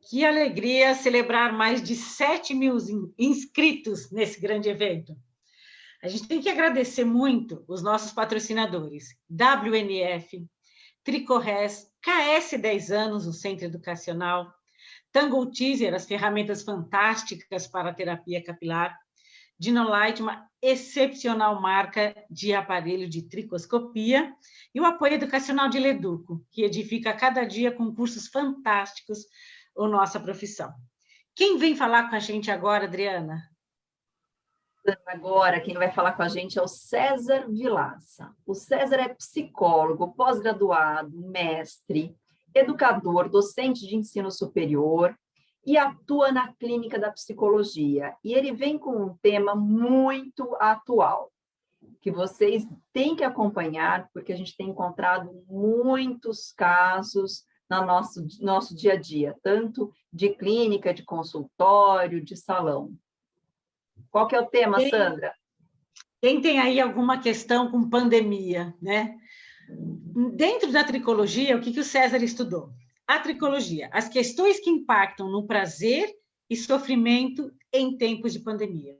Que alegria celebrar mais de 7 mil inscritos nesse grande evento. A gente tem que agradecer muito os nossos patrocinadores, WNF, Tricorres, KS 10 anos, o Centro Educacional, Tango Teaser, as ferramentas fantásticas para a terapia capilar, Dinolite, uma excepcional marca de aparelho de tricoscopia, e o apoio educacional de Leduco, que edifica a cada dia com cursos fantásticos a nossa profissão. Quem vem falar com a gente agora, Adriana? Agora, quem vai falar com a gente é o César Vilaça. O César é psicólogo, pós-graduado, mestre, educador, docente de ensino superior e atua na clínica da psicologia. E ele vem com um tema muito atual, que vocês têm que acompanhar, porque a gente tem encontrado muitos casos no nosso dia a dia, tanto de clínica, de consultório, de salão. Qual que é o tema, Sandra? Quem tem aí alguma questão com pandemia, né? Dentro da tricologia, o que o César estudou? A tricologia, as questões que impactam no prazer e sofrimento em tempos de pandemia.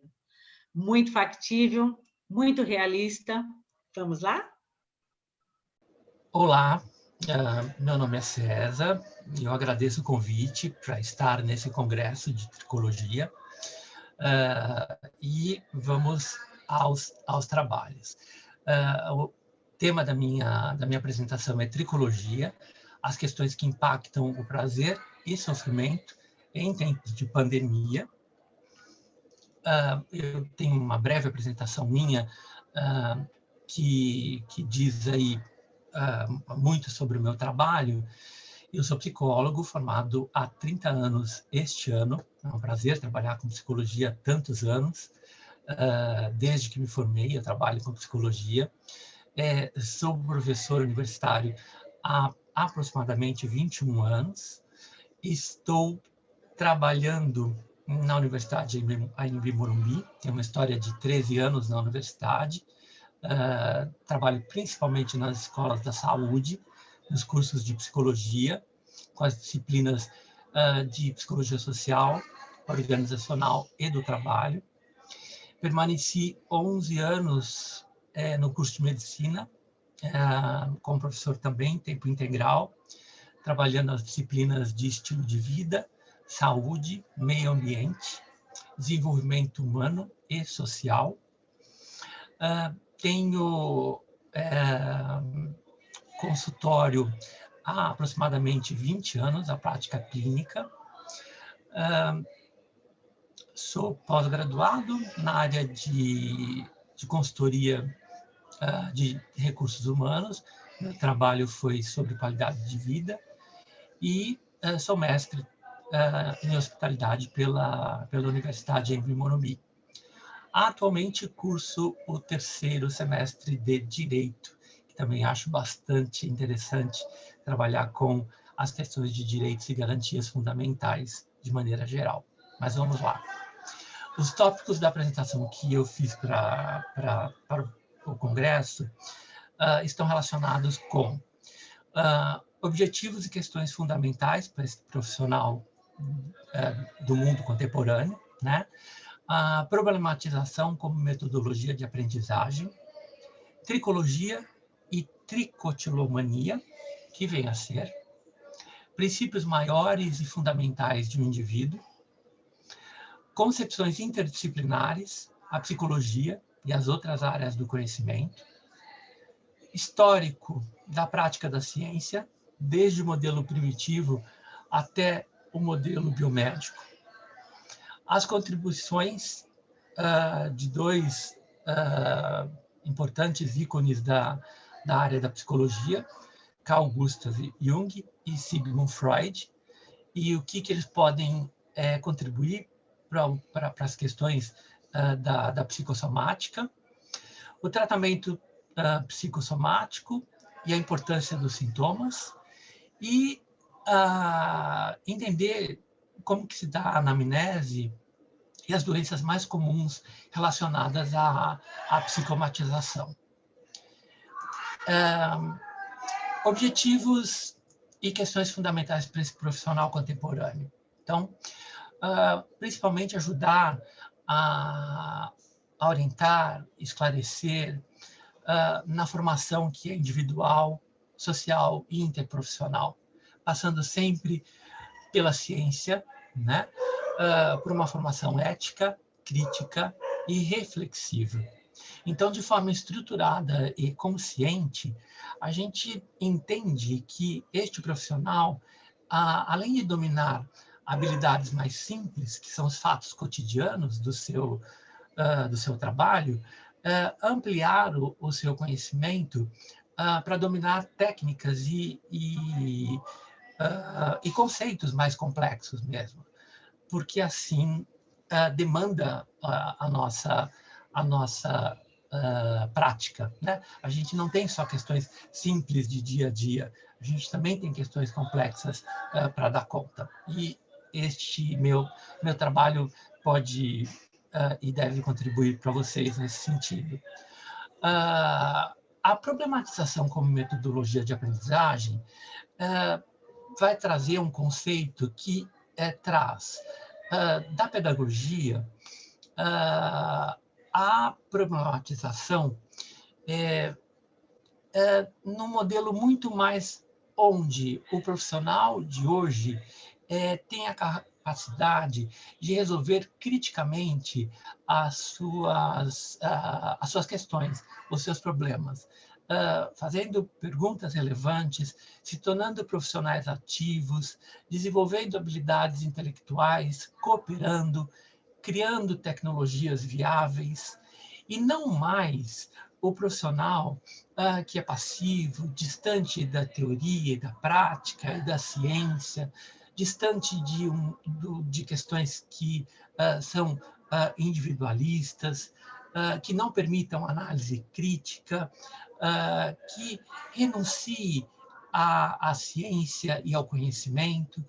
Muito factível, muito realista. Vamos lá? Olá, meu nome é César e eu agradeço o convite para estar nesse congresso de tricologia. E vamos aos trabalhos. O tema da minha apresentação é tricologia, as questões que impactam o prazer e sofrimento em tempos de pandemia. Eu tenho uma breve apresentação minha que diz aí muito sobre o meu trabalho. Eu sou psicólogo formado há 30 anos este ano. É um prazer trabalhar com psicologia há tantos anos. Desde que me formei, eu trabalho com psicologia. Sou professor universitário há aproximadamente 21 anos. Estou trabalhando na Universidade Anhembi Morumbi. Tenho uma história de 13 anos na universidade. Trabalho principalmente nas escolas da saúde, nos cursos de psicologia, com as disciplinas de psicologia social, organizacional e do trabalho. Permaneci 11 anos no curso de medicina, como professor também, tempo integral, trabalhando nas disciplinas de estilo de vida, saúde, meio ambiente, desenvolvimento humano e social. Tenho consultório há aproximadamente 20 anos, a prática clínica. Sou pós-graduado na área de consultoria de recursos humanos. Meu trabalho foi sobre qualidade de vida e sou mestre em hospitalidade pela Universidade Anhembi Morumbi. Atualmente curso o 3º semestre de Direito, que também acho bastante interessante trabalhar com as questões de direitos e garantias fundamentais de maneira geral. Mas vamos lá. Os tópicos da apresentação que eu fiz para o Congresso estão relacionados com objetivos e questões fundamentais para esse profissional do mundo contemporâneo, né? A problematização como metodologia de aprendizagem, tricologia e tricotilomania, que vem a ser, princípios maiores e fundamentais de um indivíduo, concepções interdisciplinares, a psicologia e as outras áreas do conhecimento, histórico da prática da ciência, desde o modelo primitivo até o modelo biomédico, as contribuições de dois importantes ícones da área da psicologia, Carl Gustav Jung e Sigmund Freud, e o que eles podem contribuir para as questões da psicossomática, o tratamento psicossomático e a importância dos sintomas, e entender como que se dá a anamnese e as doenças mais comuns relacionadas à psicomatização. Objetivos e questões fundamentais para esse profissional contemporâneo. Então, principalmente ajudar a orientar, esclarecer na formação que é individual, social e interprofissional, passando sempre pela ciência, né? Por uma formação ética, crítica e reflexiva. Então, de forma estruturada e consciente, a gente entende que este profissional, além de dominar habilidades mais simples, que são os fatos cotidianos do seu trabalho, ampliar o seu conhecimento para dominar técnicas e conceitos mais complexos mesmo, porque assim demanda a nossa prática, né? A gente não tem só questões simples de dia a dia, a gente também tem questões complexas para dar conta. E este meu trabalho pode e deve contribuir para vocês nesse sentido. A problematização como metodologia de aprendizagem vai trazer um conceito que traz da pedagogia a problematização num modelo muito mais onde o profissional de hoje tem a capacidade de resolver criticamente as suas questões, os seus problemas, fazendo perguntas relevantes, se tornando profissionais ativos, desenvolvendo habilidades intelectuais, cooperando, criando tecnologias viáveis, e não mais o profissional que é passivo, distante da teoria e da prática e da ciência, distante de questões que são individualistas, que não permitam análise crítica, que renuncie à ciência e ao conhecimento.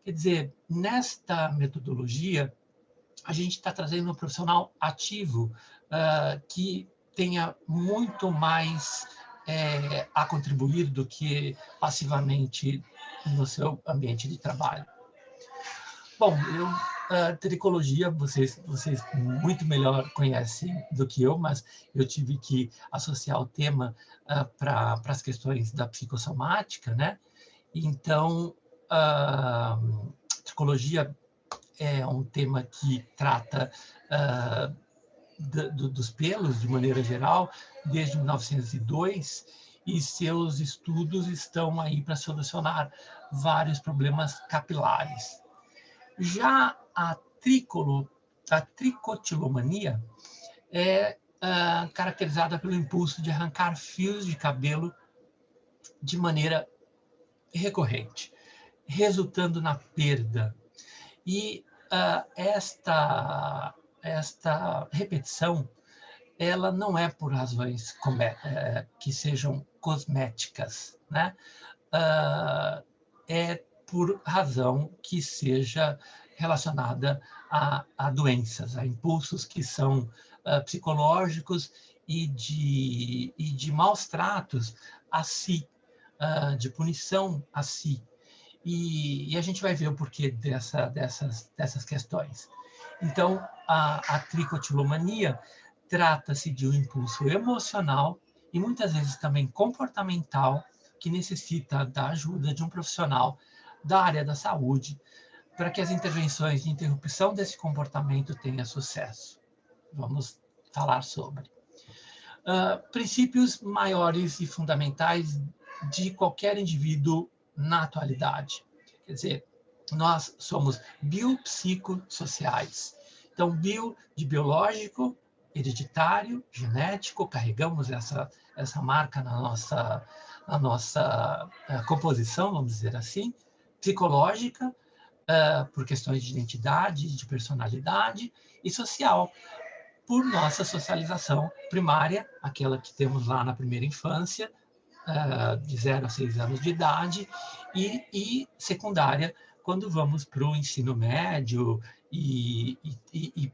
Quer dizer, nesta metodologia, a gente está trazendo um profissional ativo que tenha muito mais a contribuir do que passivamente no seu ambiente de trabalho. Bom, tricologia, vocês muito melhor conhecem do que eu, mas eu tive que associar o tema para as questões da psicossomática, né? Então, tricologia é um tema que trata dos pelos, de maneira geral, desde 1902, e seus estudos estão aí para solucionar vários problemas capilares. Já a tricotilomania é caracterizada pelo impulso de arrancar fios de cabelo de maneira recorrente, resultando na perda. E esta repetição, ela não é por razões que sejam cosméticas, né? É por razão que seja relacionada a doenças, a impulsos que são psicológicos e de maus tratos a si, de punição a si. E a gente vai ver o porquê dessas questões. Então, a tricotilomania trata-se de um impulso emocional e muitas vezes também comportamental que necessita da ajuda de um profissional da área da saúde para que as intervenções de interrupção desse comportamento tenham sucesso. Vamos falar sobre. Princípios maiores e fundamentais de qualquer indivíduo na atualidade. Quer dizer, nós somos biopsicossociais. Então, bio de biológico, hereditário, genético, carregamos essa marca na nossa composição, vamos dizer assim, psicológica, por questões de identidade, de personalidade, e social, por nossa socialização primária, aquela que temos lá na primeira infância, de 0 a 6 anos de idade, e secundária, quando vamos para o ensino médio e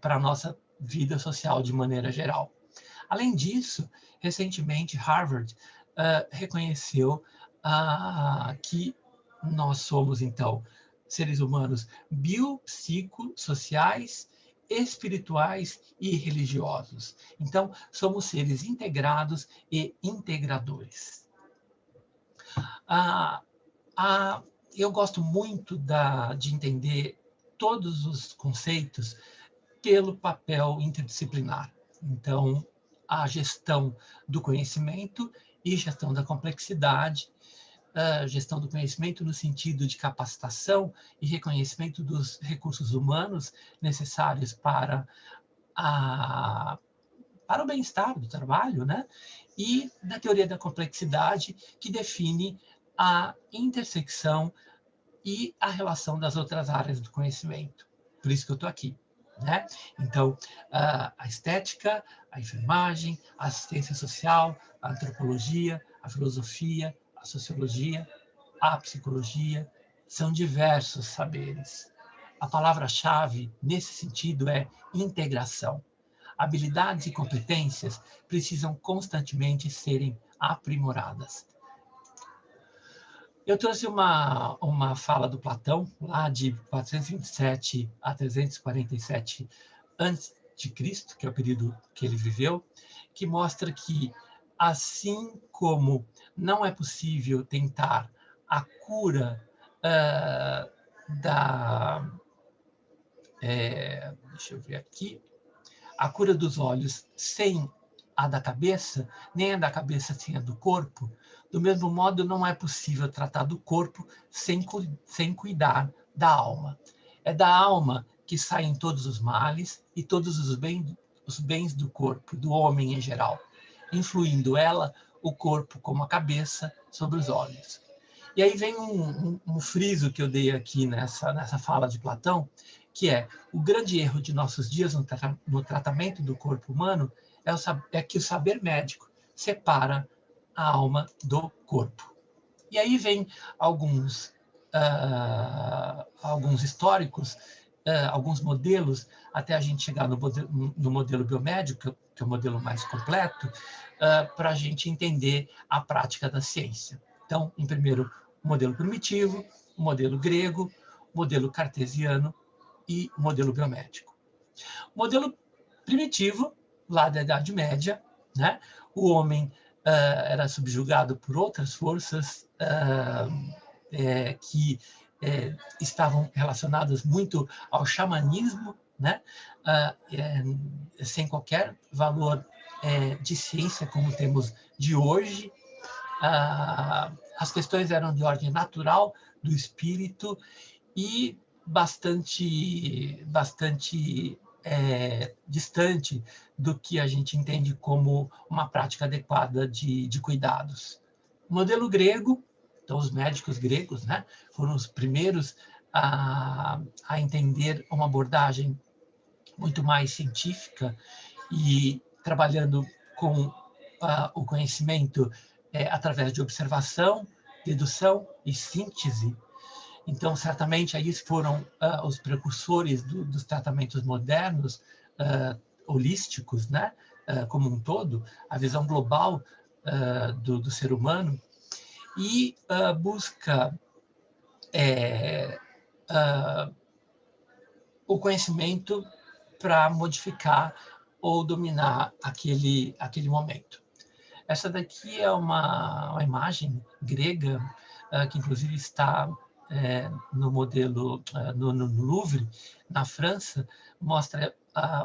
para a nossa vida social de maneira geral. Além disso, recentemente, Harvard reconheceu que nós somos, então, seres humanos biopsicossociais, espirituais e religiosos. Então, somos seres integrados e integradores. Eu gosto muito de entender todos os conceitos pelo papel interdisciplinar. Então, a gestão do conhecimento e gestão da complexidade, a gestão do conhecimento no sentido de capacitação e reconhecimento dos recursos humanos necessários para o bem-estar do trabalho, né? E da teoria da complexidade, que define a intersecção e a relação das outras áreas do conhecimento. Por isso que eu estou aqui, né? Então, a estética, a enfermagem, a assistência social, a antropologia, a filosofia, a sociologia, a psicologia, são diversos saberes. A palavra-chave nesse sentido é integração. Habilidades e competências precisam constantemente serem aprimoradas. Eu trouxe uma fala do Platão, lá de 427 a 347 a.C., que é o período que ele viveu, que mostra que, assim como não é possível tentar a cura deixa eu ver aqui, a cura dos olhos sem a da cabeça, nem a da cabeça sem a do corpo, do mesmo modo não é possível tratar do corpo sem cuidar da alma. É da alma que saem todos os males e todos os bens do corpo, do homem em geral, influindo ela, o corpo como a cabeça, sobre os olhos. E aí vem um friso que eu dei aqui nessa fala de Platão, que é o grande erro de nossos dias no tratamento do corpo humano é que o saber médico separa a alma do corpo. E aí vem alguns históricos, alguns modelos, até a gente chegar no modelo biomédico, que é o modelo mais completo, para a gente entender a prática da ciência. Então, em primeiro, o modelo primitivo, o modelo grego, o modelo cartesiano e o modelo biomédico. O modelo primitivo, lá da Idade Média, né? O homem era subjugado por outras forças que estavam relacionadas muito ao xamanismo, né? Sem qualquer valor de ciência como temos de hoje. As questões eram de ordem natural, do espírito, e bastante distante do que a gente entende como uma prática adequada de cuidados. O modelo grego, então os médicos gregos, né, foram os primeiros a entender uma abordagem muito mais científica e trabalhando com o conhecimento através de observação, dedução e síntese. Então, certamente, aí foram os precursores dos tratamentos modernos, holísticos, né? Como um todo, a visão global do ser humano, e busca o conhecimento para modificar ou dominar aquele momento. Essa daqui é uma imagem grega, que inclusive está no modelo, no Louvre, na França, mostra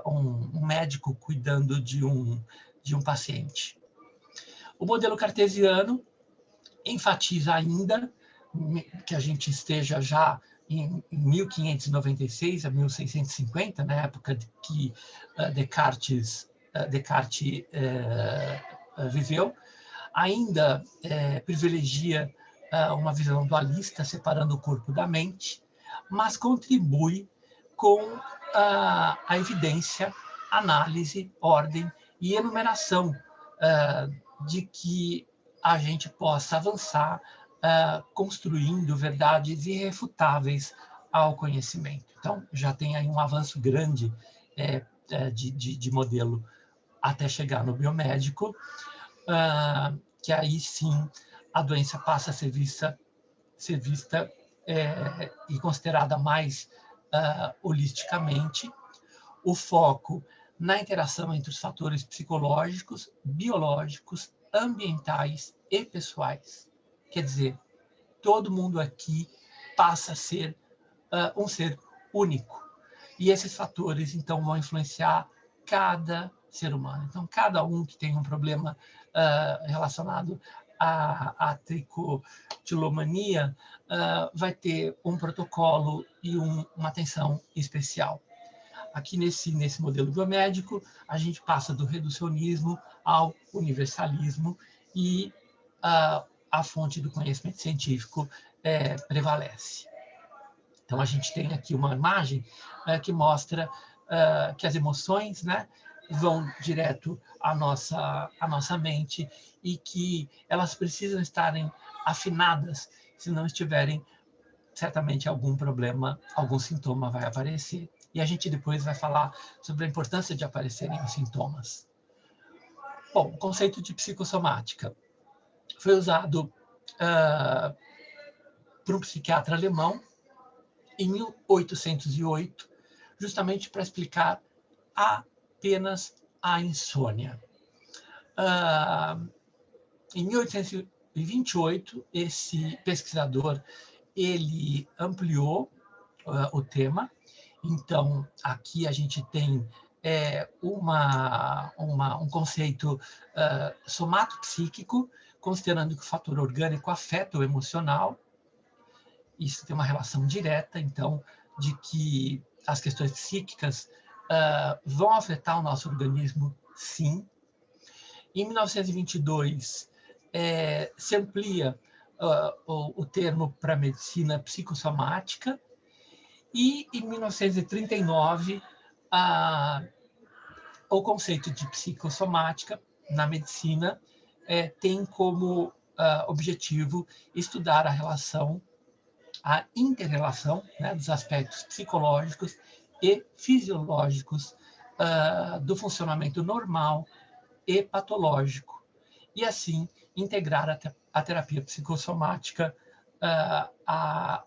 um médico cuidando de um paciente. O modelo cartesiano enfatiza ainda que a gente esteja já em 1596 a 1650, na época que Descartes viveu, ainda privilegia uma visão dualista, separando o corpo da mente, mas contribui com a evidência, análise, ordem e enumeração de que a gente possa avançar construindo verdades irrefutáveis ao conhecimento. Então, já tem aí um avanço grande de modelo até chegar no biomédico, que aí sim a doença passa a ser vista e considerada mais holisticamente, o foco na interação entre os fatores psicológicos, biológicos, ambientais e pessoais. Quer dizer, todo mundo aqui passa a ser um ser único. E esses fatores, então, vão influenciar cada ser humano. Então, cada um que tem um problema relacionado à tricotilomania vai ter um protocolo e uma atenção especial. Aqui nesse modelo biomédico, a gente passa do reducionismo ao universalismo e a fonte do conhecimento científico prevalece. Então, a gente tem aqui uma imagem que mostra que as emoções, né, vão direto à nossa mente e que elas precisam estarem afinadas. Se não estiverem, certamente algum problema, algum sintoma vai aparecer. E a gente depois vai falar sobre a importância de aparecerem os sintomas. Bom, o conceito de psicossomática foi usado por um psiquiatra alemão em 1808, justamente para explicar apenas a insônia. Em 1828, esse pesquisador ele ampliou o tema. Então, aqui a gente tem um conceito somatopsíquico, considerando que o fator orgânico afeta o emocional. Isso tem uma relação direta, então, de que as questões psíquicas vão afetar o nosso organismo, sim. Em 1922, se amplia o termo para a medicina psicossomática, e em 1939, o conceito de psicossomática na medicina tem como objetivo estudar a inter-relação, né, dos aspectos psicológicos e fisiológicos do funcionamento normal e patológico, e assim integrar a terapia psicossomática à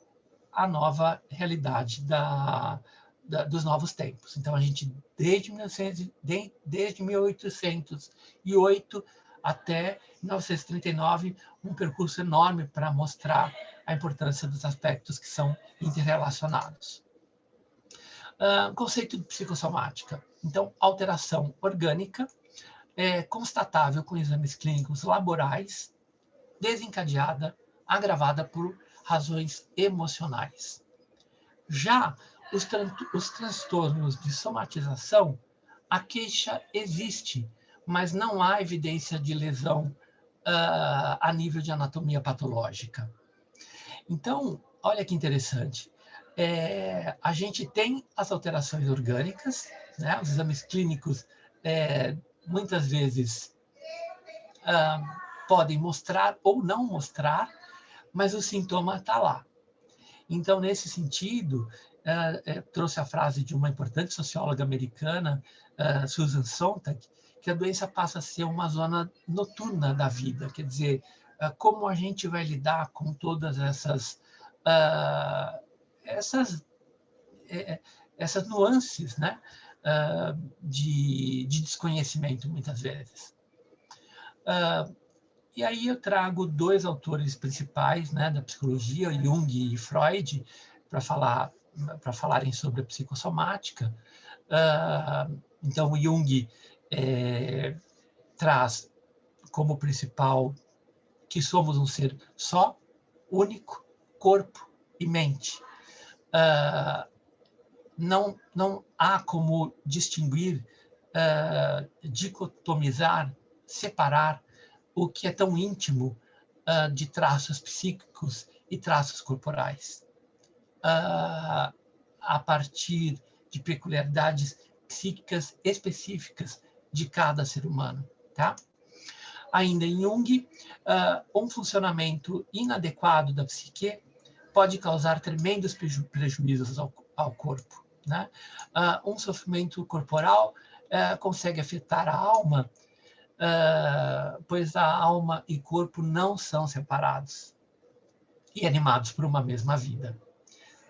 nova realidade dos novos tempos. Então, a gente, desde 1808 até 1939, um percurso enorme para mostrar a importância dos aspectos que são interrelacionados. Conceito de psicossomática. Então, alteração orgânica, constatável com exames clínicos laborais, desencadeada, agravada por razões emocionais. Já os transtornos de somatização, a queixa existe, mas não há evidência de lesão a nível de anatomia patológica. Então, olha que interessante. A gente tem as alterações orgânicas, né? Os exames clínicos muitas vezes podem mostrar ou não mostrar, mas o sintoma está lá. Então, nesse sentido, trouxe a frase de uma importante socióloga americana, Susan Sontag, que a doença passa a ser uma zona noturna da vida. Quer dizer, como a gente vai lidar com todas essas nuances, né, de desconhecimento, muitas vezes. E aí eu trago dois autores principais, né, da psicologia, Jung e Freud, para falarem sobre a psicossomática. Então, Jung traz como principal que somos um ser só, único, corpo e mente. Não há como distinguir, dicotomizar, separar o que é tão íntimo de traços psíquicos e traços corporais, a partir de peculiaridades psíquicas específicas de cada ser humano, tá? Ainda em Jung, um funcionamento inadequado da psique pode causar tremendos prejuízos ao corpo, né? Um sofrimento corporal consegue afetar a alma, pois a alma e corpo não são separados. e animados por uma mesma vida.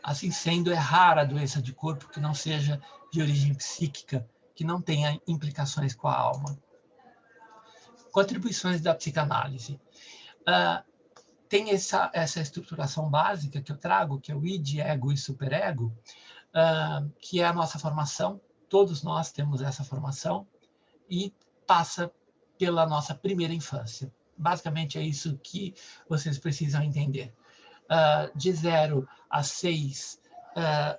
Assim sendo, é rara a doença de corpo que não seja de origem psíquica, que não tenha implicações com a alma. Contribuições da psicanálise. Tem essa estruturação básica que eu trago, que é o id, ego e superego, que é a nossa formação. Todos nós temos essa formação e passa pela nossa primeira infância. Basicamente é isso que vocês precisam entender. De 0 a 6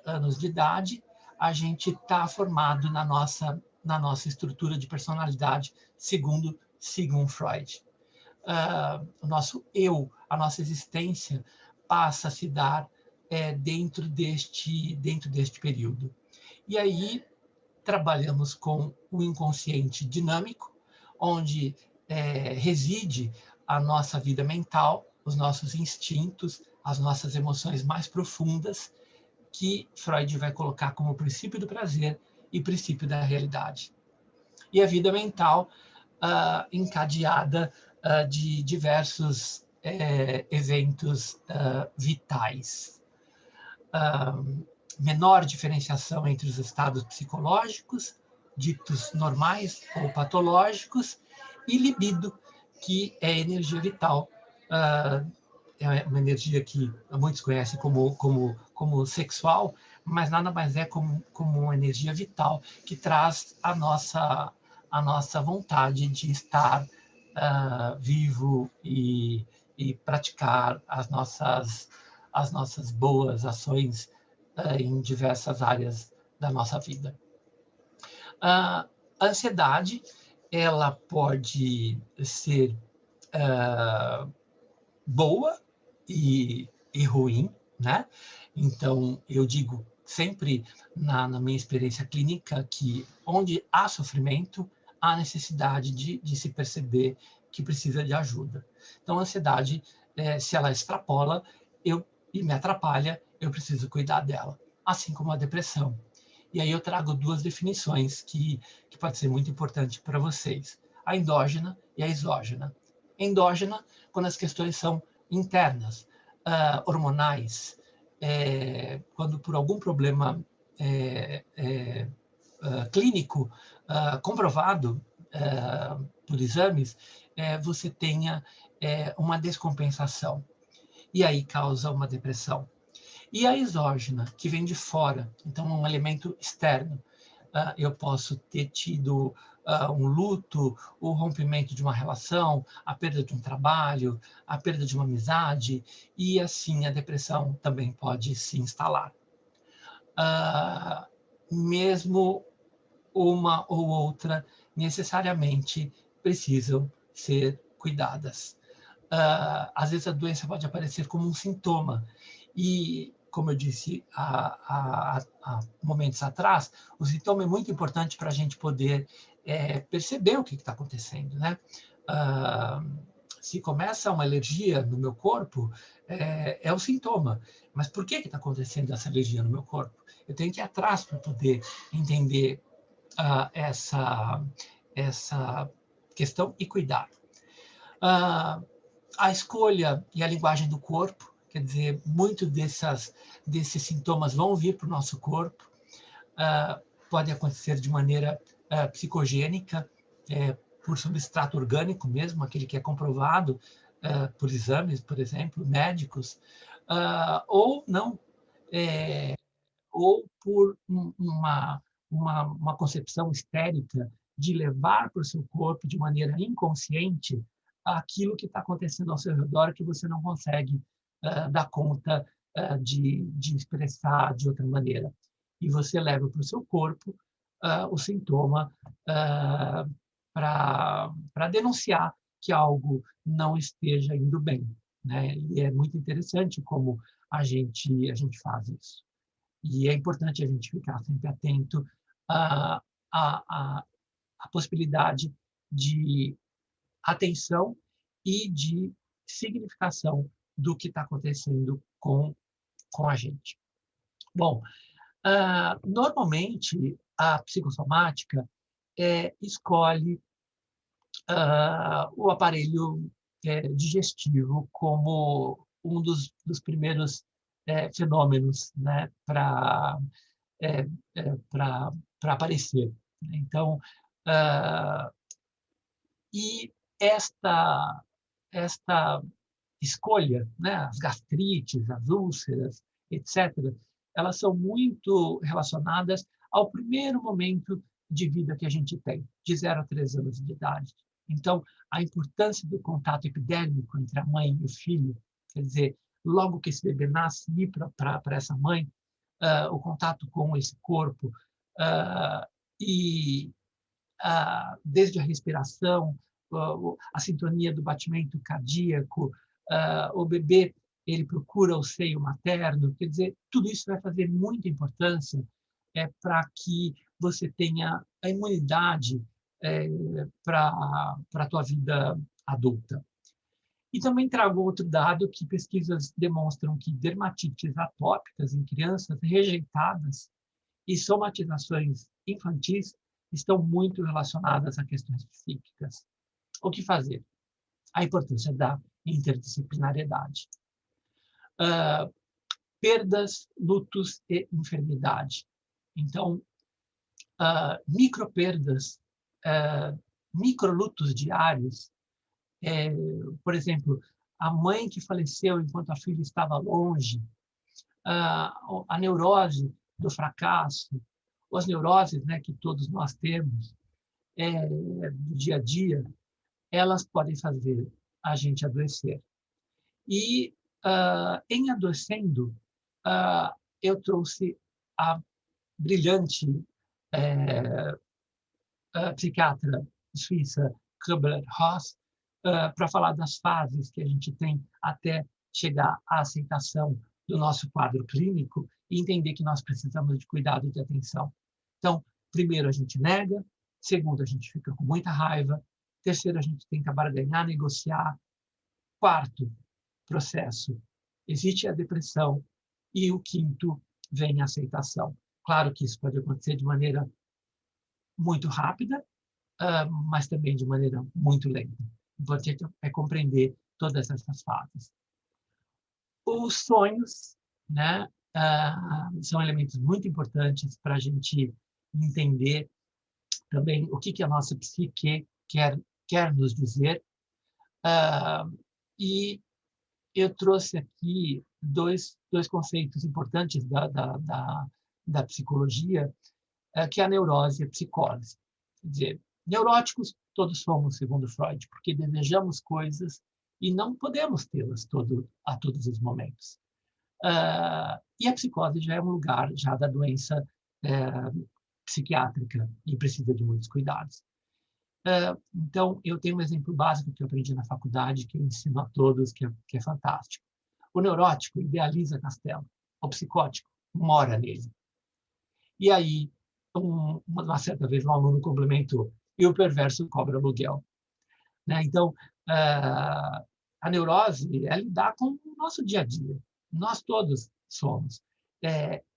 anos de idade, a gente está formado na nossa estrutura de personalidade, segundo Sigmund Freud. O nosso eu, a nossa existência, passa a se dar dentro deste período. E aí trabalhamos com o inconsciente dinâmico, onde reside a nossa vida mental, os nossos instintos, as nossas emoções mais profundas, que Freud vai colocar como princípio do prazer e princípio da realidade. E a vida mental encadeada de diversos eventos vitais. Menor diferenciação entre os estados psicológicos, ditos normais ou patológicos, e libido, que é energia vital, é uma energia que muitos conhecem como sexual, mas nada mais é como uma energia vital que traz a nossa vontade de estar vivo e praticar as nossas boas ações em diversas áreas da nossa vida. A ansiedade, ela pode ser boa e ruim, né? Então, eu digo sempre na minha experiência clínica que onde há sofrimento, há necessidade de se perceber que precisa de ajuda. Então, a ansiedade, se ela extrapola e me atrapalha, eu preciso cuidar dela, assim como a depressão. E aí eu trago duas definições que pode ser muito importante para vocês: a endógena e a exógena. Endógena, quando as questões são internas, hormonais, quando por algum problema clínico comprovado por exames, você tenha uma descompensação, e aí causa uma depressão. E a exógena, que vem de fora, então um elemento externo. Eu posso ter tido um luto, o rompimento de uma relação, a perda de um trabalho, a perda de uma amizade, e assim a depressão também pode se instalar. Mesmo uma ou outra necessariamente precisam ser cuidadas. Às vezes a doença pode aparecer como um sintoma, e, como eu disse há momentos atrás, o sintoma é muito importante para a gente poder perceber o que está acontecendo, né? Se começa uma alergia no meu corpo, é um sintoma. Mas por que está acontecendo essa alergia no meu corpo? Eu tenho que ir atrás para poder entender essa questão e cuidar. A escolha e a linguagem do corpo, quer dizer, muito desses sintomas vão vir para o nosso corpo, pode acontecer de maneira psicogênica, por substrato orgânico mesmo, aquele que é comprovado por exames, por exemplo, médicos, ou não, ou por uma concepção histérica de levar para o seu corpo de maneira inconsciente aquilo que está acontecendo ao seu redor, que você não consegue dar conta de expressar de outra maneira. E você leva para o seu corpo o sintoma para denunciar que algo não esteja indo bem, né? E é muito interessante como a gente faz isso. E é importante a gente ficar sempre atento à possibilidade de atenção e de significação do que está acontecendo com a gente. Bom, normalmente a psicossomática escolhe o aparelho digestivo como dos primeiros fenômenos, né, para aparecer. Então, e esta escolha, né, as gastrites, as úlceras, etc., elas são muito relacionadas ao primeiro momento de vida que a gente tem, de 0 a 3 anos de idade. Então, a importância do contato epidérmico entre a mãe e o filho, quer dizer, logo que esse bebê nasce, ir para essa mãe, o contato com esse corpo, e desde a respiração, a sintonia do batimento cardíaco, o bebê ele procura o seio materno, quer dizer, tudo isso vai fazer muita importância para que você tenha a imunidade para a tua vida adulta. E também trago outro dado que pesquisas demonstram que dermatites atópicas em crianças rejeitadas e somatizações infantis estão muito relacionadas a questões psíquicas. O que fazer? A importância da interdisciplinariedade. Perdas, lutos e enfermidade. Então, microperdas, microlutos diários, por exemplo, a mãe que faleceu enquanto a filha estava longe, a neurose do fracasso, as neuroses, né, que todos nós temos do dia a dia, elas podem fazer a gente adoecer. E, em adoecendo, eu trouxe a brilhante psiquiatra suíça Kübler-Ross para falar das fases que a gente tem até chegar à aceitação do nosso quadro clínico e entender que nós precisamos de cuidado e de atenção. Então, primeiro a gente nega, segundo a gente fica com muita raiva, terceiro a gente tenta barganhar, negociar, quarto processo, existe a depressão e o quinto vem a aceitação. Claro que isso pode acontecer de maneira muito rápida, mas também de maneira muito lenta. O importante é compreender todas essas fases. Os sonhos, né, são elementos muito importantes para a gente entender também o que a nossa psique quer nos dizer. E eu trouxe aqui dois conceitos importantes da psicologia, que é a neurose e a psicose. Quer dizer, neuróticos todos somos, segundo Freud, porque desejamos coisas e não podemos tê-las a todos os momentos. E a psicose já é um lugar já da doença psiquiátrica e precisa de muitos cuidados. Então, eu tenho um exemplo básico que eu aprendi na faculdade, que eu ensino a todos, que é fantástico. O neurótico idealiza castelo, o psicótico mora nele. E aí, uma certa vez, um aluno complementou, e o perverso cobra aluguel. Né? Então, a neurose é lidar com o nosso dia a dia. Nós todos somos.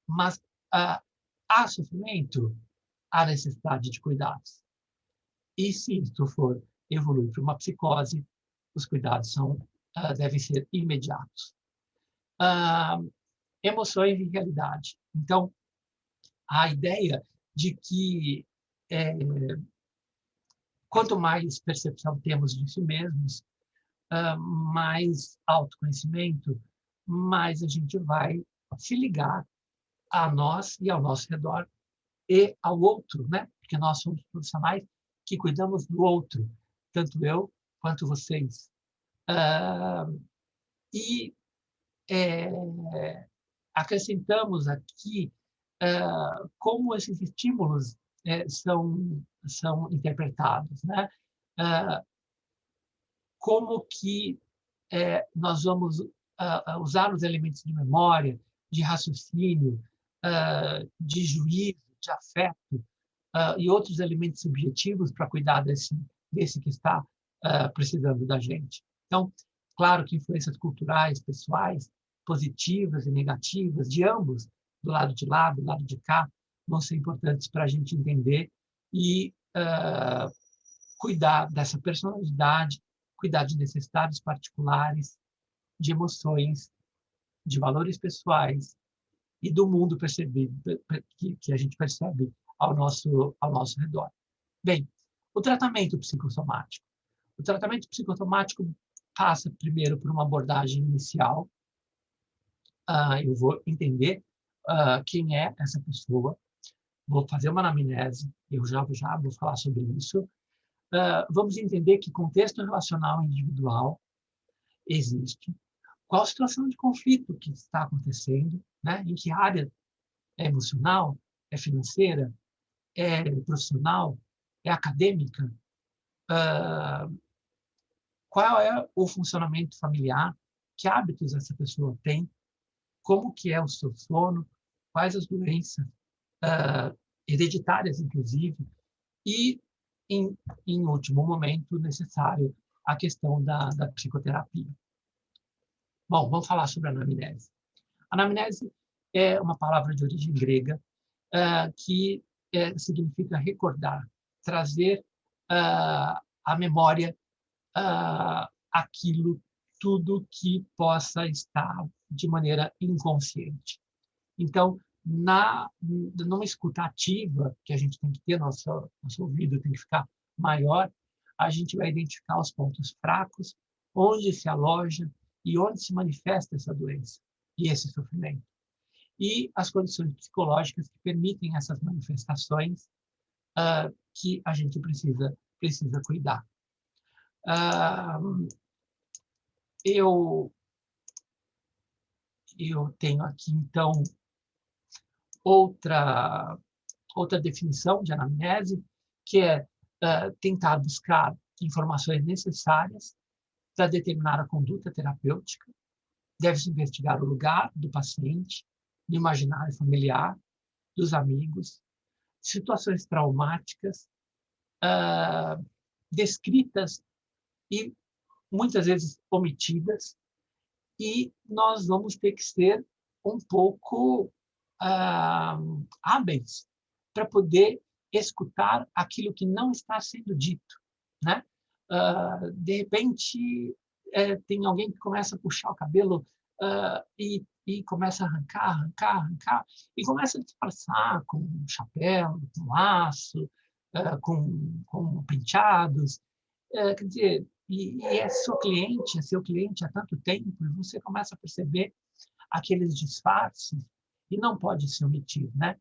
Mas há sofrimento, há necessidade de cuidados. E se isso for evoluir para uma psicose, os cuidados devem ser imediatos. Emoções e realidade. Então, a ideia de que quanto mais percepção temos de si mesmos, mais autoconhecimento, mais a gente vai se ligar a nós e ao nosso redor e ao outro, né? Porque nós somos profissionais que cuidamos do outro, tanto eu quanto vocês. E acrescentamos aqui como esses estímulos são interpretados, né? Como que nós vamos usar os elementos de memória, de raciocínio, de juízo, de afeto e outros elementos subjetivos para cuidar desse que está precisando da gente. Então, claro que influências culturais, pessoais, positivas e negativas, de ambos, do lado de lá, do lado de cá, vão ser importantes para a gente entender e cuidar dessa personalidade, cuidar de necessidades particulares de emoções, de valores pessoais e do mundo percebido, que a gente percebe ao nosso redor. Bem, o tratamento psicossomático. O tratamento psicossomático passa primeiro por uma abordagem inicial. Eu vou entender quem é essa pessoa, vou fazer uma anamnese, eu já vou falar sobre isso. Vamos entender que contexto relacional individual existe, qual a situação de conflito que está acontecendo, né? Em que área é emocional, é financeira, é profissional, é acadêmica, qual é o funcionamento familiar, que hábitos essa pessoa tem, como que é o seu sono, quais as doenças hereditárias, inclusive, e, em último momento, necessário, a questão da psicoterapia. Bom, vamos falar sobre a anamnese. Anamnese é uma palavra de origem grega que significa recordar, trazer à memória aquilo, tudo que possa estar de maneira inconsciente. Então, numa escuta ativa, que a gente tem que ter, nosso ouvido tem que ficar maior, a gente vai identificar os pontos fracos, onde se aloja e onde se manifesta essa doença e esse sofrimento. E as condições psicológicas que permitem essas manifestações que a gente precisa cuidar. Eu tenho aqui, então, outra definição de anamnese, que é tentar buscar informações necessárias para determinar a conduta terapêutica. Deve-se investigar o lugar do paciente, no imaginário familiar, dos amigos, situações traumáticas, descritas e muitas vezes omitidas, e nós vamos ter que ser um pouco hábeis para poder escutar aquilo que não está sendo dito, né? De repente, tem alguém que começa a puxar o cabelo e começa a arrancar, e começa a disfarçar com um chapéu, com laço, com penteados. Quer dizer, e é seu cliente há tanto tempo, e você começa a perceber aqueles disfarces, e não pode se omitir, né?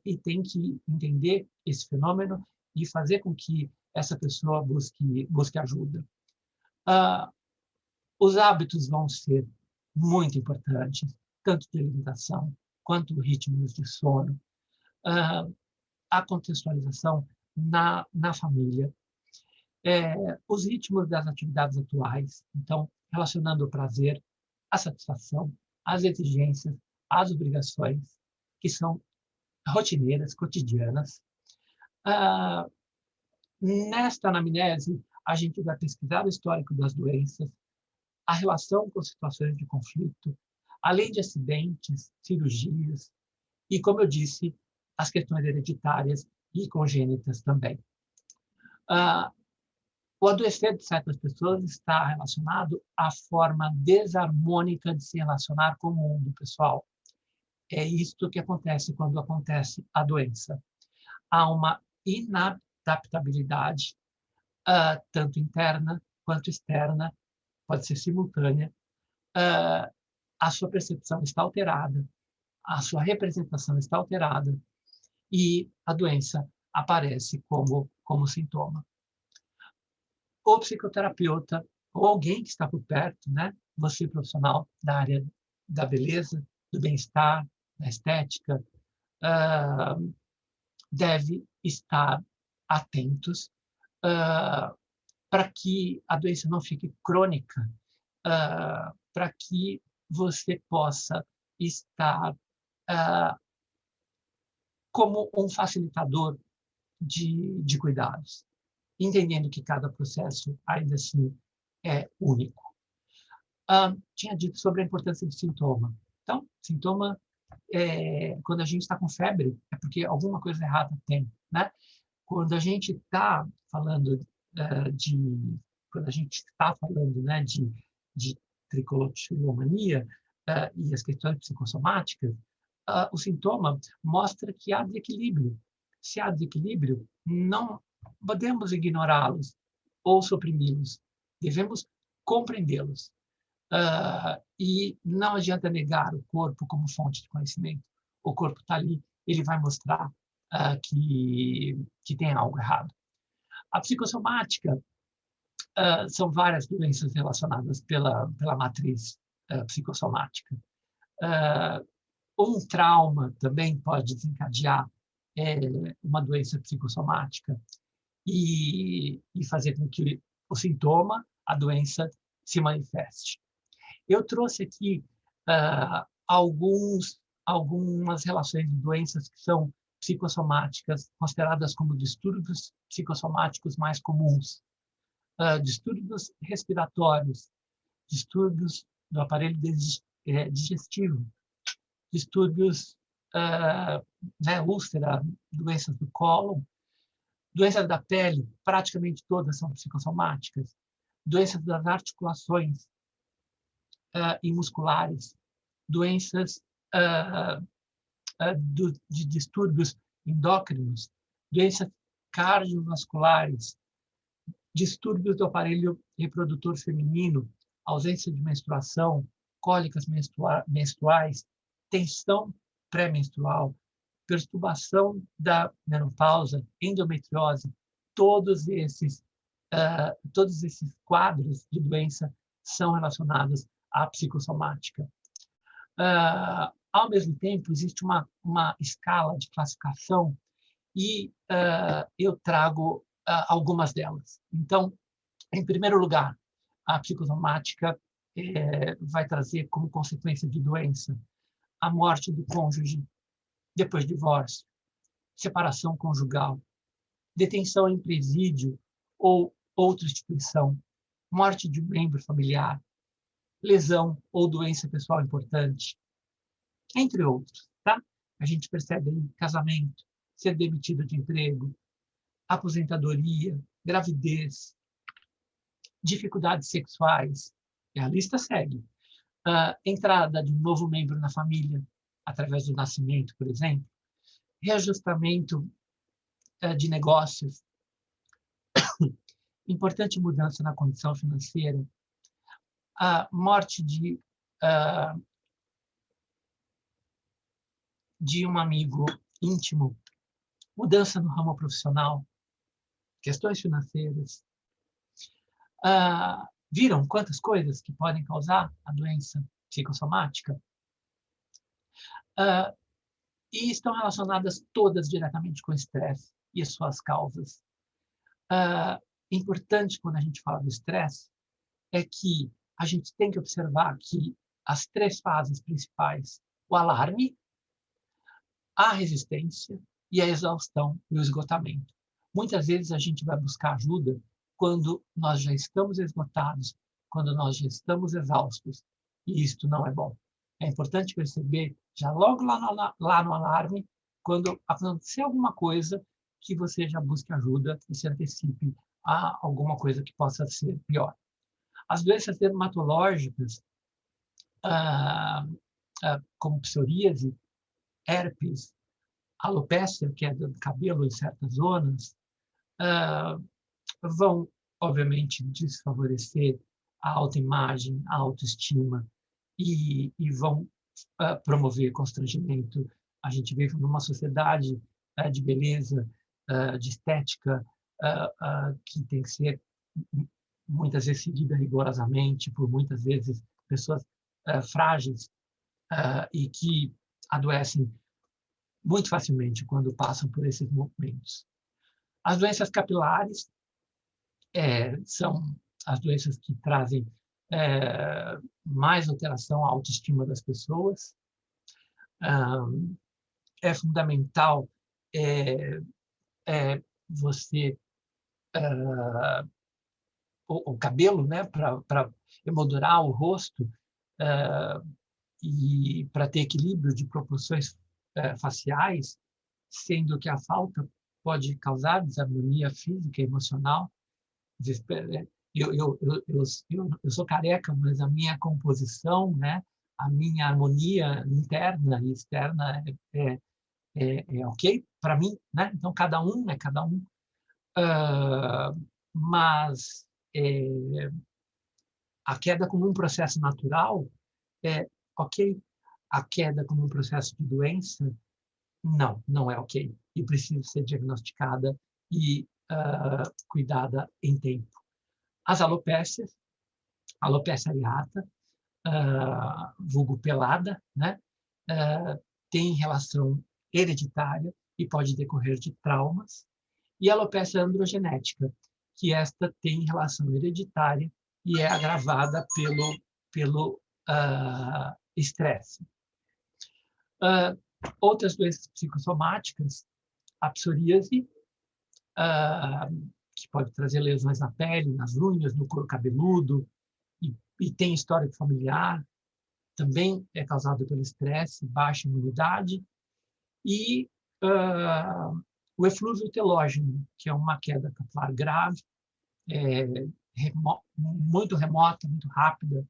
E tem que entender esse fenômeno e fazer com que essa pessoa busque ajuda. Os hábitos vão ser muito importantes, tanto de alimentação quanto ritmos de sono, a contextualização na família, os ritmos das atividades atuais, então, relacionando o prazer, a satisfação, as exigências, as obrigações, que são rotineiras, cotidianas. Nesta anamnese, a gente vai pesquisar o histórico das doenças, a relação com situações de conflito, além de acidentes, cirurgias e, como eu disse, as questões hereditárias e congênitas também. O adoecer de certas pessoas está relacionado à forma desarmônica de se relacionar com o mundo, pessoal. É isto que acontece quando acontece a doença. Há uma inadaptabilidade, tanto interna quanto externa, pode ser simultânea. A sua percepção está alterada, a sua representação está alterada e a doença aparece como sintoma. O psicoterapeuta ou alguém que está por perto, né? Você profissional da área da beleza, do bem-estar, da estética, deve estar atentos para que a doença não fique crônica, para que você possa estar como um facilitador de cuidados, entendendo que cada processo, ainda assim, é único. Tinha dito sobre a importância do sintoma. Então, sintoma, quando a gente está com febre, é porque alguma coisa errada tem, né? Quando a gente está falando né, de tricotilomania e as questões psicossomáticas, o sintoma mostra que há desequilíbrio. Se há desequilíbrio, não podemos ignorá-los ou suprimi-los. Devemos compreendê-los. E não adianta negar o corpo como fonte de conhecimento. O corpo está ali, ele vai mostrar que tem algo errado. A psicossomática são várias doenças relacionadas pela matriz psicossomática. Um trauma também pode desencadear uma doença psicossomática e fazer com que o sintoma, a doença, se manifeste. Eu trouxe aqui algumas relações de doenças que são psicossomáticas, consideradas como distúrbios psicossomáticos mais comuns. Distúrbios respiratórios, distúrbios do aparelho digestivo, distúrbios, úlcera, doenças do cólon, doenças da pele, praticamente todas são psicossomáticas, doenças das articulações e musculares, doenças de distúrbios endócrinos, doenças cardiovasculares, distúrbios do aparelho reprodutor feminino, ausência de menstruação, cólicas menstruais, tensão pré-menstrual, perturbação da menopausa, endometriose, todos esses quadros de doença são relacionados à psicossomática. Ao mesmo tempo, existe uma escala de classificação e eu trago algumas delas. Então, em primeiro lugar, a psicossomática vai trazer como consequência de doença a morte do cônjuge depois do divórcio, separação conjugal, detenção em presídio ou outra instituição, morte de um membro familiar, lesão ou doença pessoal importante, entre outros. Tá? A gente percebe aí casamento, ser demitido de emprego, aposentadoria, gravidez, dificuldades sexuais, e a lista segue. Entrada de um novo membro na família, através do nascimento, por exemplo, reajustamento de negócios, importante mudança na condição financeira, a morte de um amigo íntimo, mudança no ramo profissional, questões financeiras. Viram quantas coisas que podem causar a doença psicossomática? E estão relacionadas todas diretamente com o estresse e as suas causas. Importante, quando a gente fala do estresse, é que a gente tem que observar que as 3 fases principais, o alarme, a resistência e a exaustão e o esgotamento. Muitas vezes a gente vai buscar ajuda quando nós já estamos esgotados, quando nós já estamos exaustos, e isto não é bom. É importante perceber, já logo lá no alarme, quando acontecer alguma coisa, que você já busque ajuda e se antecipe a alguma coisa que possa ser pior. As doenças dermatológicas, como psoríase, herpes, alopécia, que é do cabelo em certas zonas, vão, obviamente, desfavorecer a autoimagem, a autoestima e vão promover constrangimento. A gente vive numa sociedade de beleza, de estética, que tem que ser muitas vezes seguida rigorosamente por muitas vezes pessoas frágeis e que adoecem muito facilmente quando passam por esses momentos. As doenças capilares são as doenças que trazem mais alteração à autoestima das pessoas. É fundamental você o cabelo, né, para emoldurar o rosto e para ter equilíbrio de proporções faciais, sendo que a falta pode causar desarmonia física e emocional, eu sou careca, mas a minha composição, né, a minha harmonia interna e externa é ok para mim, né? Então, cada um é cada um. Mas a queda como um processo natural é ok. A queda como um processo de doença, não é ok. E precisa ser diagnosticada e cuidada em tempo. As alopécias, alopecia areata, vulgo pelada, né? Tem relação hereditária e pode decorrer de traumas. E a alopecia androgenética, que esta tem relação hereditária e é agravada pelo estresse. Outras doenças psicossomáticas, a psoríase, que pode trazer lesões na pele, nas unhas, no couro cabeludo, e tem histórico familiar, também é causado pelo estresse, baixa imunidade, e o eflúvio telógeno, que é uma queda capilar grave, muito remota, muito rápida,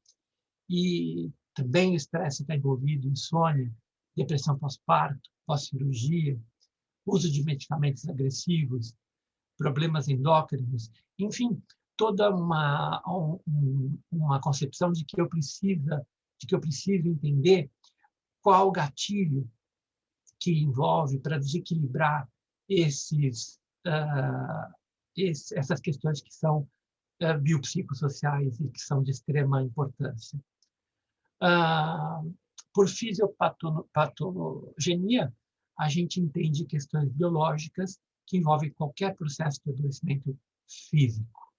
e também o estresse está envolvido, insônia, depressão pós-parto, pós-cirurgia, uso de medicamentos agressivos, problemas endócrinos, enfim, toda uma concepção de que eu preciso entender qual o gatilho que envolve para desequilibrar essas questões que são biopsicossociais e que são de extrema importância. Por fisiopatogenia, a gente entende questões biológicas que envolvem qualquer processo de adoecimento físico.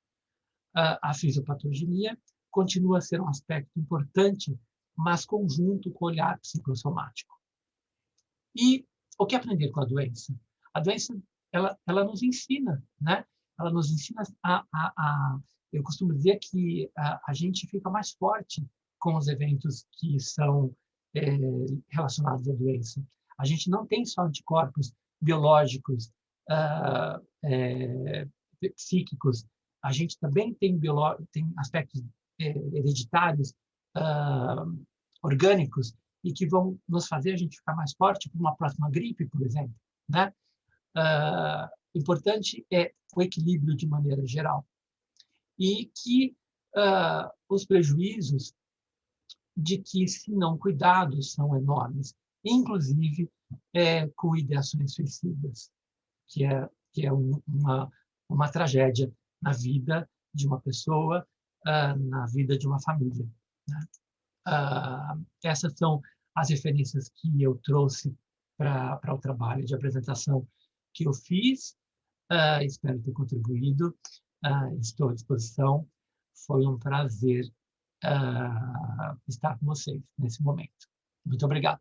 A fisiopatogenia continua a ser um aspecto importante, mas conjunto com o olhar psicossomático. E o que aprender com a doença? A doença, ela nos ensina, né? Ela nos ensina eu costumo dizer que a gente fica mais forte com os eventos que são relacionados à doença. A gente não tem só anticorpos biológicos, psíquicos, a gente também tem aspectos hereditários, orgânicos, e que vão nos fazer a gente ficar mais forte para uma próxima gripe, por exemplo, né? Importante é o equilíbrio de maneira geral. E que os prejuízos de que, se não cuidados, são enormes, inclusive com ideações suicidas, que é uma tragédia na vida de uma pessoa, na vida de uma família, né? Essas são as referências que eu trouxe para o trabalho de apresentação que eu fiz. Espero ter contribuído. Estou à disposição. Foi um prazer estar com vocês nesse momento. Muito obrigado.